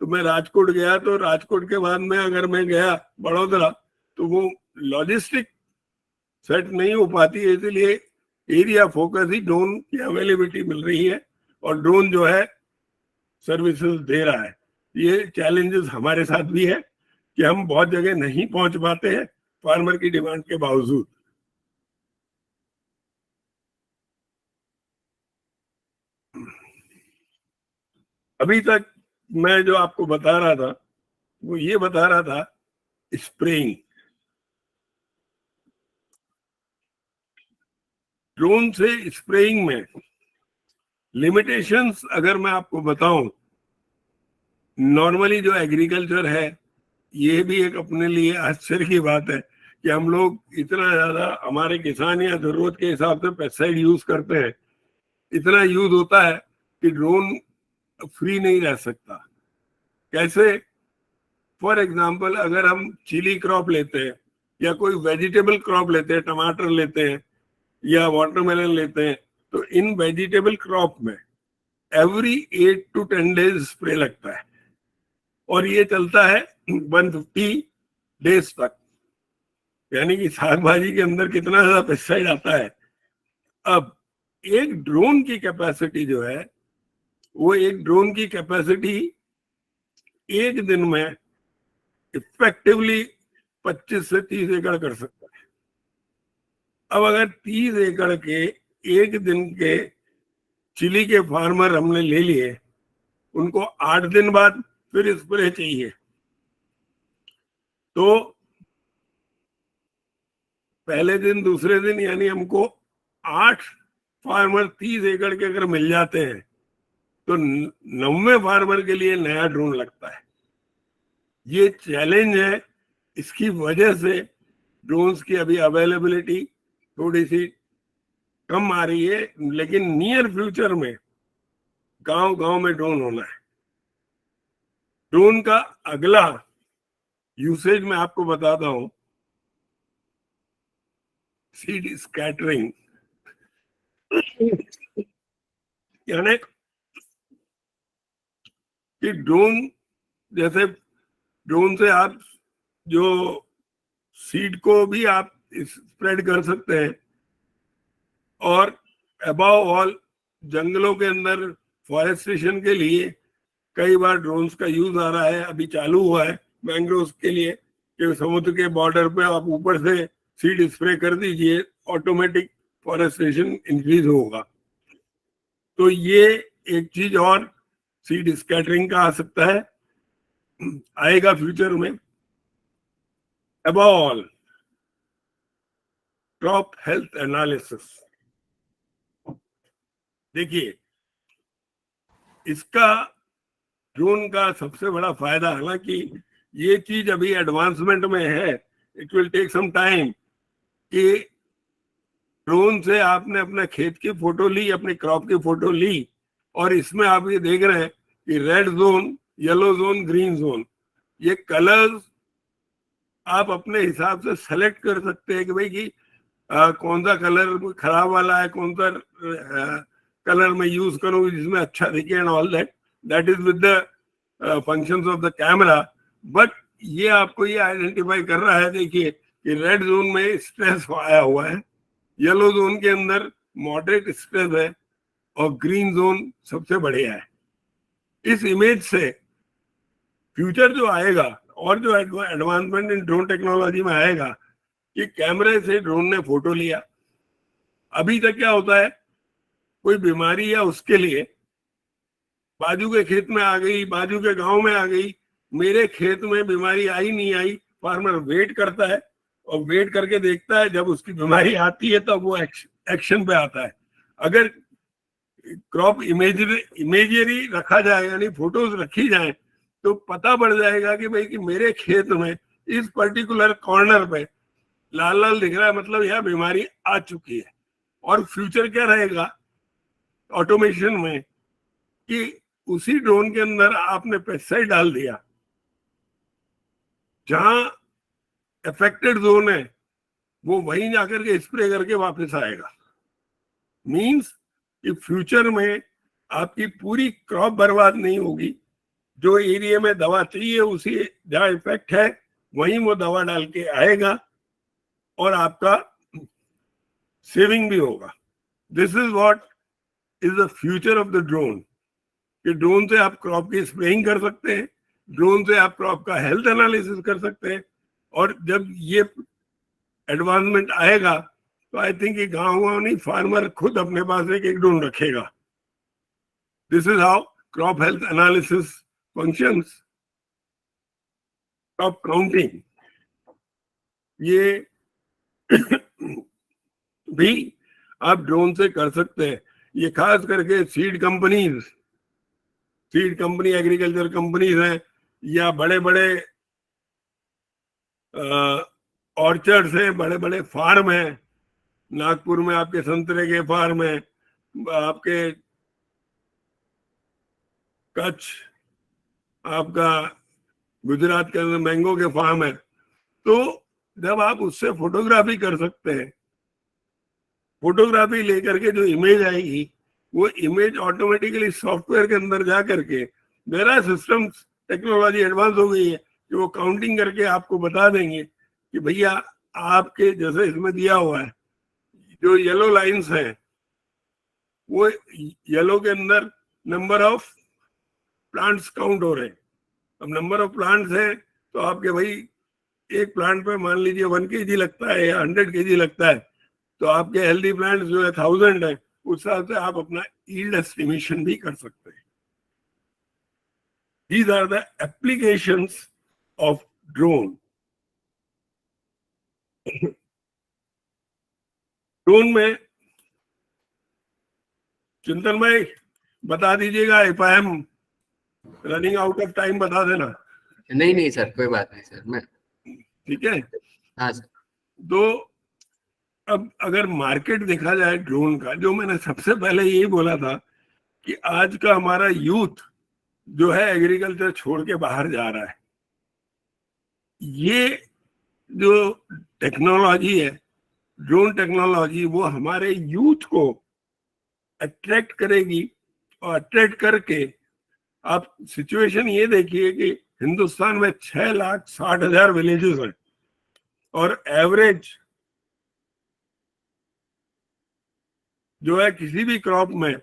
तो मैं राजकोट गया, तो राजकोट के बाद में अगर मैं गया बड़ौदा तो वो लॉजिस्टिक सेट नहीं हो पाती है। इसलिए एरिया फोकस ही ड्रोन की अवेलेबिलिटी मिल रही है और ड्रोन जो है सर्विसेज दे रहा है। ये चैलेंजेस हमारे साथ भी है कि हम बहुत जगह नहीं पहुंच पाते हैं फार्मर की डिमांड के बावजूद। अभी तक मैं जो आपको बता रहा था वो ये बता रहा था स्प्रेइंग। ड्रोन से स्प्रेइंग में लिमिटेशंस अगर मैं आपको बताऊं, नॉर्मली जो एग्रीकल्चर है, ये भी एक अपने लिए आश्चर्य की बात है कि हम लोग इतना ज्यादा, हमारे किसान या जरूरत के हिसाब से पेस्टिसाइड यूज करते हैं, इतना यूज होता है कि ड्रोन फ्री नहीं रह सकता। कैसे? फॉर एग्जाम्पल, अगर हम चिली क्रॉप लेते हैं या कोई वेजिटेबल क्रॉप लेते हैं, टमाटर लेते हैं या वाटरमेलन लेते हैं, तो इन वेजिटेबल क्रॉप में एवरी 8 to 10 days स्प्रे लगता है और ये चलता है 150 डेज तक। यानी कि साग भाजी के अंदर कितना ज्यादा पेस्टिसाइड आता है। अब एक ड्रोन की कैपेसिटी जो है, वो एक ड्रोन की कैपेसिटी एक दिन में इफेक्टिवली 25 से 30 एकड़ कर सकता है। अब अगर 30 एकड़ के एक दिन के चिली के फार्मर हमने ले लिए, उनको 8 दिन बाद फिर स्प्रे चाहिए, तो पहले दिन दूसरे दिन यानी हमको 8 फार्मर 30 एकड़ के अगर मिल जाते हैं तो 90 फार्मर के लिए नया ड्रोन लगता है। ये चैलेंज है। इसकी वजह से ड्रोन्स की अभी अवेलेबिलिटी थोड़ी सी कम आ रही है, लेकिन नियर फ्यूचर में गांव गांव में ड्रोन होना है। ड्रोन का अगला यूसेज मैं आपको बताता हूं, सीड स्कैटरिंग। यानी कि ड्रोन, जैसे ड्रोन से आप जो सीड को भी आप स्प्रेड कर सकते हैं, और अबव ऑल जंगलों के अंदर फॉरेस्टेशन के लिए कई बार ड्रोन्स का यूज आ रहा है। अभी चालू हुआ है मैंग्रोव्स के लिए कि समुद्र के बॉर्डर पे आप ऊपर से सीड स्प्रे कर दीजिए, ऑटोमेटिक फॉरेस्टेशन इंक्रीज होगा। तो ये एक चीज और सीड स्कैटरिंग का आ सकता है, आएगा फ्यूचर में। Above all crop health analysis. देखिए, इसका ड्रोन का सबसे बड़ा फायदा, हालांकि ये चीज अभी एडवांसमेंट में है, it will take some time, कि ड्रोन से आपने अपने खेत की फोटो ली, अपने क्रॉप की फोटो ली, और इसमें आप ये देख रहे हैं कि red zone, yellow zone, green zone, ये कलर्स आप अपने हिसाब से सेलेक्ट कर सकते हैं कि भाई कि कौन सा कलर खराब वाला है, कौन सा कलर में यूज करूं जिसमें अच्छा दिखे, and all that is with the functions of the camera. But ये आपको ये आइडेंटिफाई कर रहा है, देखिए कि रेड जोन में स्ट्रेस आया हुआ है, येलो जोन के अंदर मॉडरेट स्ट्रेस है और ग्रीन जोन सबसे बढ़िया है। इस इमेज से फ्यूचर जो आएगा और जो एडवांसमेंट इन ड्रोन टेक्नोलॉजी में आएगा कि कैमरे से ड्रोन ने फोटो लिया। अभी तक क्या होता है, कोई बीमारी या उसके लिए बाजू के खेत में आ गई, बाजू के गांव में आ गई, मेरे खेत में बीमारी आई नहीं आई, फार्मर वेट करता है और वेट करके देखता है, जब उसकी बीमारी आती है तब वो एक्शन पे आता है। अगर क्रॉप इमेजरी रखा जाए, यानी फोटोज रखी जाए, तो पता पड़ जाएगा कि भाई कि मेरे खेत में इस पर्टिकुलर कॉर्नर पे लाल लाल दिख रहा है, मतलब यह बीमारी आ चुकी है। और फ्यूचर क्या रहेगा ऑटोमेशन में कि उसी ड्रोन के अंदर आपने पेस्टिसाइड डाल दिया, जहां अफेक्टेड जोन है वो वहीं जाकर के स्प्रे करके वापस आएगा। मींस कि फ्यूचर में आपकी पूरी क्रॉप बर्बाद नहीं होगी। जो एरिया में दवा चाहिए, उसी जहाँ इफेक्ट है वहीं वो दवा डाल के आएगा और आपका सेविंग भी होगा। This is what is the future of the drone. कि ड्रोन से आप क्रॉप की स्प्रेइंग कर सकते हैं, ड्रोन से आप क्रॉप का हेल्थ एनालिसिस कर सकते हैं। और जब ये एडवांसमेंट आएगा तो आई थिंक ये गाँव नहीं, फार्मर खुद अपने पास एक ड्रोन रखेगा। This is how crop health analysis functions. Crop counting ये भी आप ड्रोन से कर सकते हैं। ये खास करके सीड कंपनी एग्रीकल्चर कंपनीज हैं, या बड़े बड़े ऑर्चर्ड्स हैं, बड़े बड़े फार्म हैं। नागपुर में आपके संतरे के फार्म है, आपके कच्छ, आपका गुजरात के अंदर मैंगो के फार्म है। तो जब आप उससे फोटोग्राफी कर सकते हैं, फोटोग्राफी लेकर के जो इमेज आएगी वो इमेज ऑटोमेटिकली सॉफ्टवेयर के अंदर जा करके, मेरा सिस्टम्स टेक्नोलॉजी एडवांस हो गई है कि वो काउंटिंग करके आपको बता देंगे कि भैया आपके जैसे इसमें दिया हुआ है, जो येलो लाइंस हैं वो येलो के अंदर नंबर ऑफ प्लांट्स काउंट हो रहे हैं। अब नंबर ऑफ प्लांट्स है तो आपके भाई एक प्लांट पे मान लीजिए 1 kg लगता है या 100 kg लगता है, तो आपके हेल्दी प्लांट जो है 1000 है, उस हिसाब से आप अपना यील्ड एस्टिमेशन भी कर सकते हैं। These are the applications of drone. Drone में चिंतन भाई बता दीजिएगा, if I am running out of time बता देना।
नहीं सर, कोई बात नहीं सर, मैं
ठीक है।
हाँ सर।
तो अब अगर मार्केट देखा जाए ड्रोन का, जो मैंने सबसे पहले यही बोला था कि आज का हमारा यूथ जो है एग्रीकल्चर छोड़ के बाहर जा रहा है। ये जो टेक्नोलॉजी है, ड्रोन टेक्नोलॉजी, वो हमारे यूथ को अट्रैक्ट करेगी। और अट्रैक्ट करके आप सिचुएशन ये देखिए कि हिंदुस्तान में 6,60,000 विलेजेस हैं और एवरेज जो है किसी भी क्रॉप में,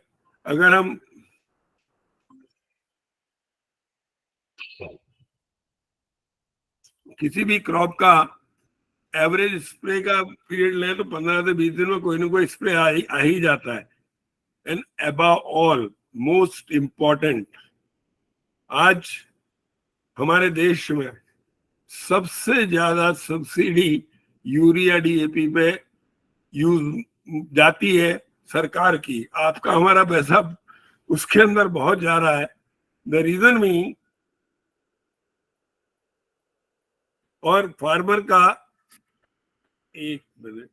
अगर हम किसी भी क्रॉप का एवरेज स्प्रे का पीरियड लें तो 15 से 20 दिन में कोई ना कोई स्प्रे आ ही जाता है। And above all most important, आज हमारे देश में सबसे ज्यादा सब्सिडी यूरिया डीएपी पे यूज जाती है सरकार की। आपका हमारा पैसा उसके अंदर बहुत जा रहा है। द रीजन मीन, और फार्मर का, एक मिनट,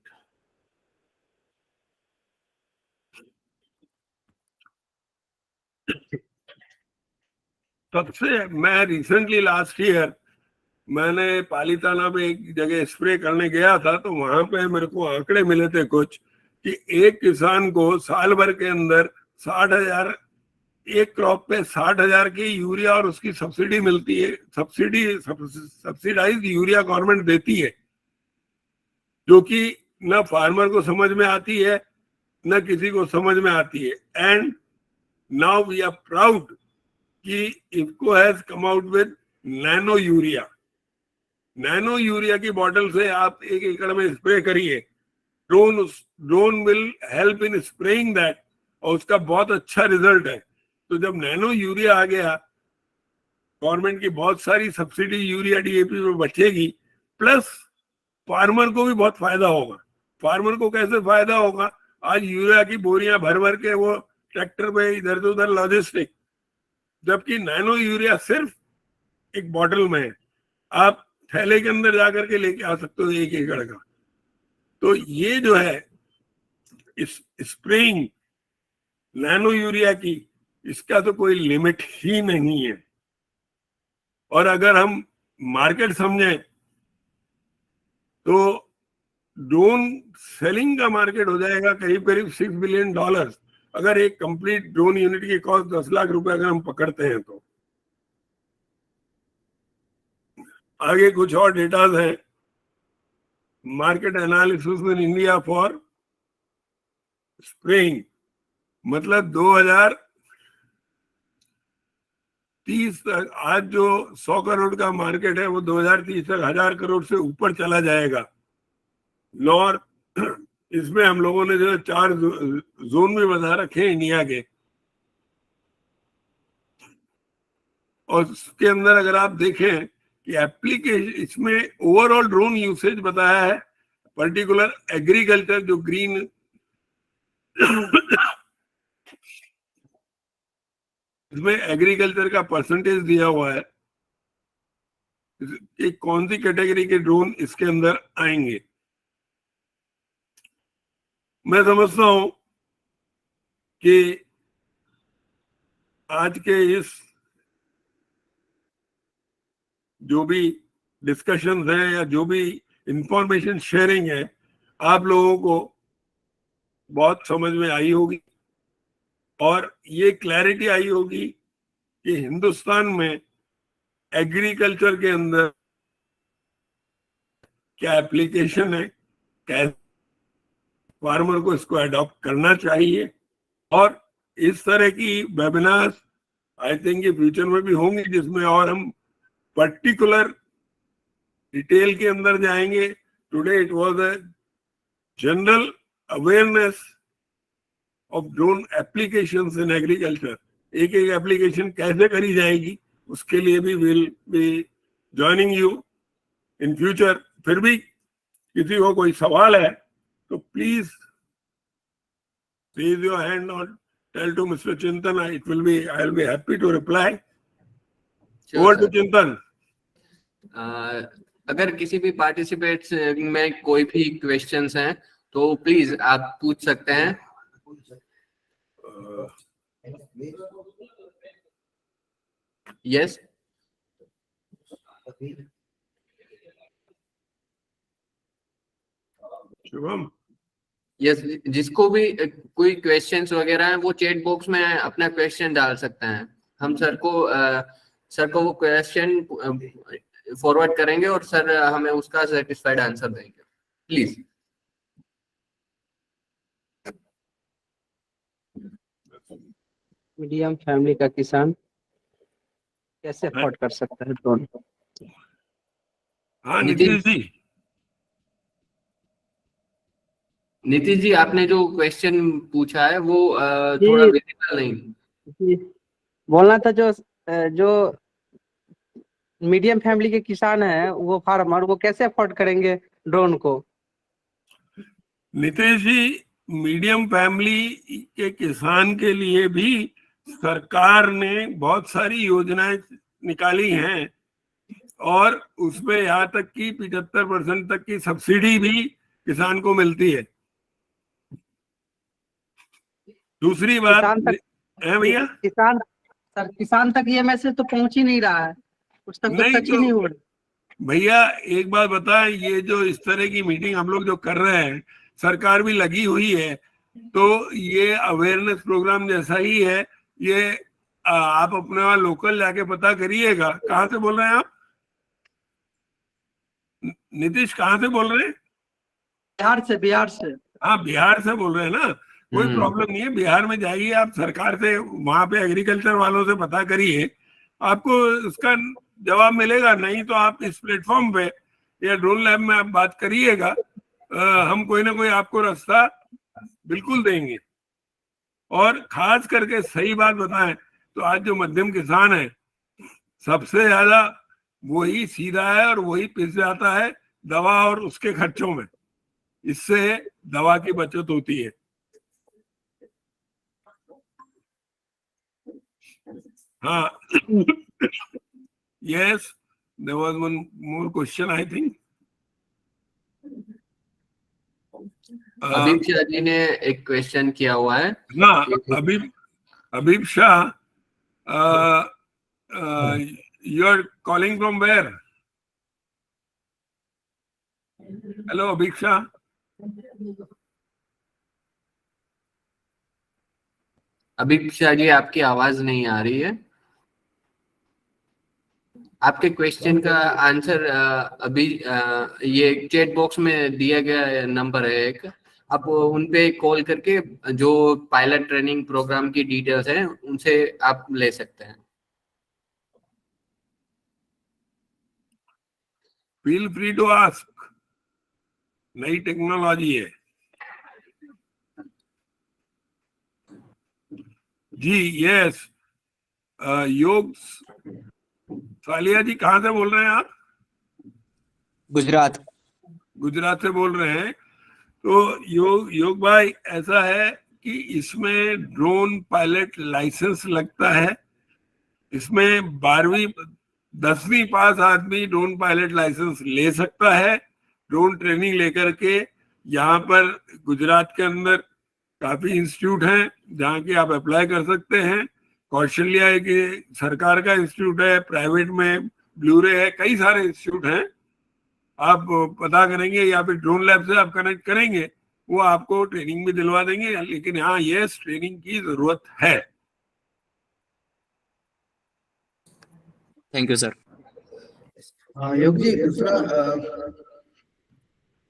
सबसे मैं रिसेंटली लास्ट ईयर मैंने पालीताना पे एक जगह स्प्रे करने गया था, तो वहां पे मेरे को आंकड़े मिले थे कुछ कि एक किसान को साल भर के अंदर 60,000 एक क्रॉप पे 60,000 की यूरिया और उसकी सब्सिडी मिलती है, सब्सिडाइज यूरिया गवर्नमेंट देती है, जो कि न फार्मर को समझ में आती है न किसी को समझ में आती है। And now we are proud कि IFFCO has come out with nano urea. Nano urea की बॉटल से आप 1 एकड़ में स्प्रे करिए, drone will help in spraying that, और उसका बहुत अच्छा रिजल्ट है। तो जब नैनो यूरिया आ गया, गवर्नमेंट की बहुत सारी सब्सिडी यूरिया डीएपी में बचेगी, प्लस फार्मर को भी बहुत फायदा होगा। फार्मर को कैसे फायदा होगा? आज यूरिया की बोरियां भर भर के वो ट्रैक्टर पे इधर से उधर लॉजिस्टिक, जबकि नैनो यूरिया सिर्फ एक बॉटल में है, आप थैले के अंदर जाकर के लेके आ सकते हो 1 एकड़ का। तो ये जो है इस स्प्रेइंग नैनो यूरिया की, इसका तो कोई लिमिट ही नहीं है। और अगर हम मार्केट समझें तो ड्रोन सेलिंग का मार्केट हो जाएगा करीब करीब $6 बिलियन, अगर एक कंप्लीट ड्रोन यूनिट की कॉस्ट 10 लाख रुपए अगर हम पकड़ते हैं तो। आगे कुछ और डेटाज हैं। Market analysis in India for spraying, मतलब 2030 तक, आज जो 100 करोड़ का मार्केट है वो 2030 तक 1000 करोड़ से ऊपर चला जाएगा। और इसमें हम लोगों ने जो 4 जोन भी बता रखे हैं इंडिया के, और उसके अंदर अगर आप देखें कि एप्लीकेशन, इसमें ओवरऑल ड्रोन यूसेज बताया है, पर्टिकुलर एग्रीकल्चर जो ग्रीन इसमें एग्रीकल्चर का परसेंटेज दिया हुआ है कि कौन सी कैटेगरी के ड्रोन इसके अंदर आएंगे। मैं समझता हूं कि आज के इस जो भी डिस्कशंस हैं या जो भी इंफॉर्मेशन शेयरिंग है, आप लोगों को बहुत समझ में आई होगी, और ये क्लैरिटी आई होगी कि हिंदुस्तान में एग्रीकल्चर के अंदर क्या एप्लीकेशन है, कैसे फार्मर को इसको अडॉप्ट करना चाहिए। और इस तरह की वेबिनार्स आई थिंक फ्यूचर में भी होंगे, जिसमें और हम पर्टिकुलर डिटेल के अंदर जाएंगे। Today it was a general awareness of drone applications in agriculture. एक एक एप्लीकेशन कैसे करी जाएगी उसके लिए भी will be joining you in future. फिर भी किसी को कोई सवाल है तो please raise your hand or tell to Mr. Chintan. I'll be happy to reply.
Sure,
Over
sir.
to Chintan.
अगर किसी भी पार्टिसिपेट्स में कोई भी क्वेश्चंस हैं तो प्लीज आप पूछ सकते हैं। यस,
शुभम।
यस, जिसको भी कोई क्वेश्चंस वगैरह है वो चैट बॉक्स में अपना क्वेश्चन डाल सकते हैं। हम सर को वो क्वेश्चन फॉरवर्ड करेंगे और सर हमें उसका सेटिस्फाइड आंसर देंगे। प्लीज।
मीडियम फैमिली का किसान कैसे अफोर्ड कर सकता है ड्रोन?
हाँ नीतीश जी।
नीतीश जी, आपने जो क्वेश्चन पूछा है वो थोड़ा विजिबल नहीं।
बोलना था जो मीडियम फैमिली के किसान है, वो फार्मर, वो कैसे अफोर्ड करेंगे ड्रोन को?
नीतीश जी, मीडियम फैमिली के किसान के लिए भी सरकार ने बहुत सारी योजनाएं निकाली हैं, और उसमें यहाँ तक कि 75% तक की सब्सिडी भी किसान को मिलती है। दूसरी बात है भैया,
किसान तक ये मैसेज तो पहुंच ही नहीं रहा है, उस तक तो टच ही नहीं हो रहा।
भैया एक बात बताएं, ये जो इस तरह की मीटिंग हम लोग जो कर रहे हैं, सरकार भी लगी हुई है, तो ये अवेयरनेस प्रोग्राम जैसा ही है। ये आप अपने वहां लोकल जाके पता करिएगा। कहाँ से बोल रहे हैं आप नीतीश, कहाँ से बोल रहे हैं?
बिहार से, बिहार से।
हाँ, बिहार से बोल रहे हैं ना, कोई प्रॉब्लम नहीं है। बिहार में जाइए आप, सरकार से वहां पे एग्रीकल्चर वालों से पता करिए, आपको इसका जवाब मिलेगा। नहीं तो आप इस प्लेटफॉर्म पे या ड्रोन लैब में आप बात करिएगा, हम कोई ना कोई आपको रास्ता बिल्कुल देंगे। और खास करके सही बात बताएं तो आज जो मध्यम किसान है, सबसे ज्यादा वही सीधा है और वही पिस जाता है दवा और उसके खर्चों में। इससे दवा की बचत होती है। हाँ, yes, there was one more question, I think.
अभीप Shah ji ने एक क्वेश्चन किया हुआ है
ना, अभीप Shah, you are calling from where? Hello, अभीप Shah.
अभीप Shah ji, आपकी आवाज नहीं आ रही है। आपके क्वेश्चन का आंसर अभी ये चैट बॉक्स में दिया गया नंबर है एक, आप उन पे कॉल करके जो पायलट ट्रेनिंग प्रोग्राम की डिटेल्स हैं उनसे आप ले सकते हैं।
फील फ्री टू आस्क, नई टेक्नोलॉजी है जी। यस, योग सालिया जी, कहाँ से बोल रहे हैं आप?
गुजरात।
गुजरात से बोल रहे हैं। तो योग भाई, ऐसा है कि इसमें ड्रोन पायलट लाइसेंस लगता है। इसमें 12वीं 10वीं पास आदमी ड्रोन पायलट लाइसेंस ले सकता है, ड्रोन ट्रेनिंग लेकर के। यहाँ पर गुजरात के अंदर काफी इंस्टीट्यूट हैं जहाँ की आप अप्लाई कर सकते हैं। कौशल्या एक सरकार का इंस्टीट्यूट है, प्राइवेट में ब्लूरे है, कई सारे इंस्टीट्यूट हैं। आप पता करेंगे या फिर ड्रोन लैब से आप कनेक्ट करेंगे, वो आपको ट्रेनिंग भी दिलवा देंगे। लेकिन हाँ, यस, ट्रेनिंग की जरूरत है।
Thank you sir.
योग जी, दूसरा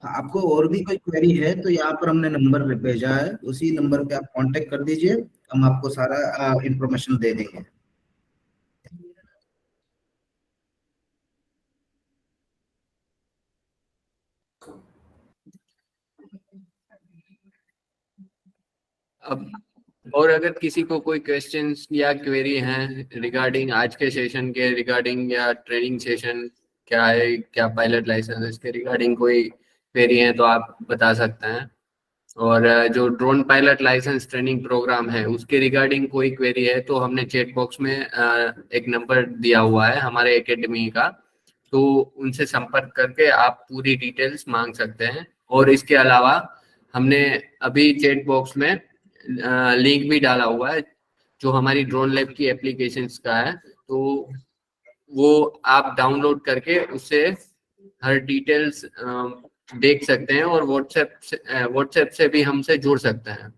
आपको और भी कोई क्वेरी है तो यहाँ पर हमने नंबर भेजा है, उसी नंबर पे आप कांटेक्ट कर दीजिए, हम आपको सारा इंफॉर्मेशन दे देंगे।
अब और अगर किसी को कोई क्वेश्चंस या क्वेरी हैं रिगार्डिंग आज के सेशन के रिगार्डिंग या ट्रेनिंग सेशन क्या है, क्या पायलट लाइसेंस के रिगार्डिंग कोई क्वेरी है तो आप बता सकते हैं। और जो drone pilot licence training programme है उसके रिगार्डिंग कोई क्वेरी है तो हमने चैट बॉक्स में एक नंबर दिया हुआ है हमारे एकेडमी का, तो उनसे संपर्क करके आप पूरी डिटेल्स मांग सकते हैं। और इसके अलावा हमने अभी चैट बॉक्स में लिंक भी डाला हुआ है जो हमारी ड्रोन लैब की एप्लीकेशंस का है, तो वो आप डाउनलोड करके उससे हर डिटेल्स देख सकते हैं और व्हाट्सएप से भी हमसे जुड़ सकते हैं।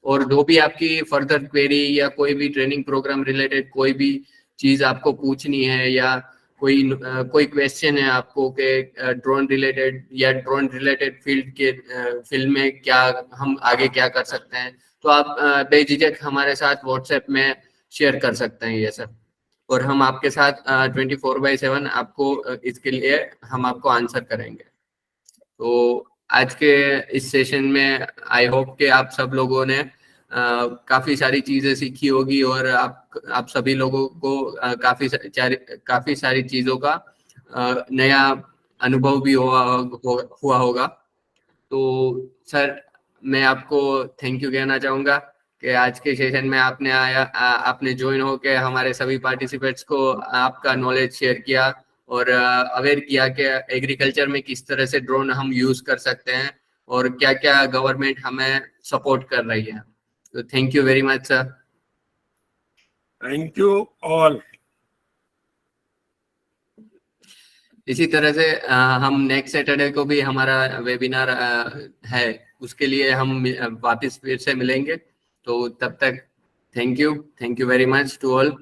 और जो भी आपकी फर्दर क्वेरी या कोई भी ट्रेनिंग प्रोग्राम रिलेटेड कोई भी चीज आपको पूछनी है या कोई क्वेश्चन है आपको कि ड्रोन रिलेटेड या ड्रोन रिलेटेड फील्ड में क्या हम आगे क्या कर सकते हैं, तो आप बेझिझक हमारे साथ व्हाट्सएप में शेयर कर सकते हैं ये सब, और हम आपके साथ 24/7 आपको इसके लिए हम आपको आंसर करेंगे। तो आज के इस सेशन में आई होप कि आप सब लोगों ने काफी सारी चीजें सीखी होगी और आप सभी लोगों को काफी सारी चीजों का नया अनुभव भी हुआ होगा। तो सर, मैं आपको थैंक यू कहना चाहूंगा कि आज के सेशन में आपने ज्वाइन होकर हमारे सभी पार्टिसिपेंट्स को आपका नॉलेज शेयर किया और अवेयर किया कि एग्रीकल्चर में किस तरह से ड्रोन हम यूज कर सकते हैं और क्या क्या गवर्नमेंट हमें सपोर्ट कर रही है। तो thank you very much sir.
Thank you all.
इसी तरह से हम नेक्स्ट सैटरडे को भी हमारा वेबिनार है, उसके लिए हम वापस फिर से मिलेंगे। तो तब तक Thank you very much to all.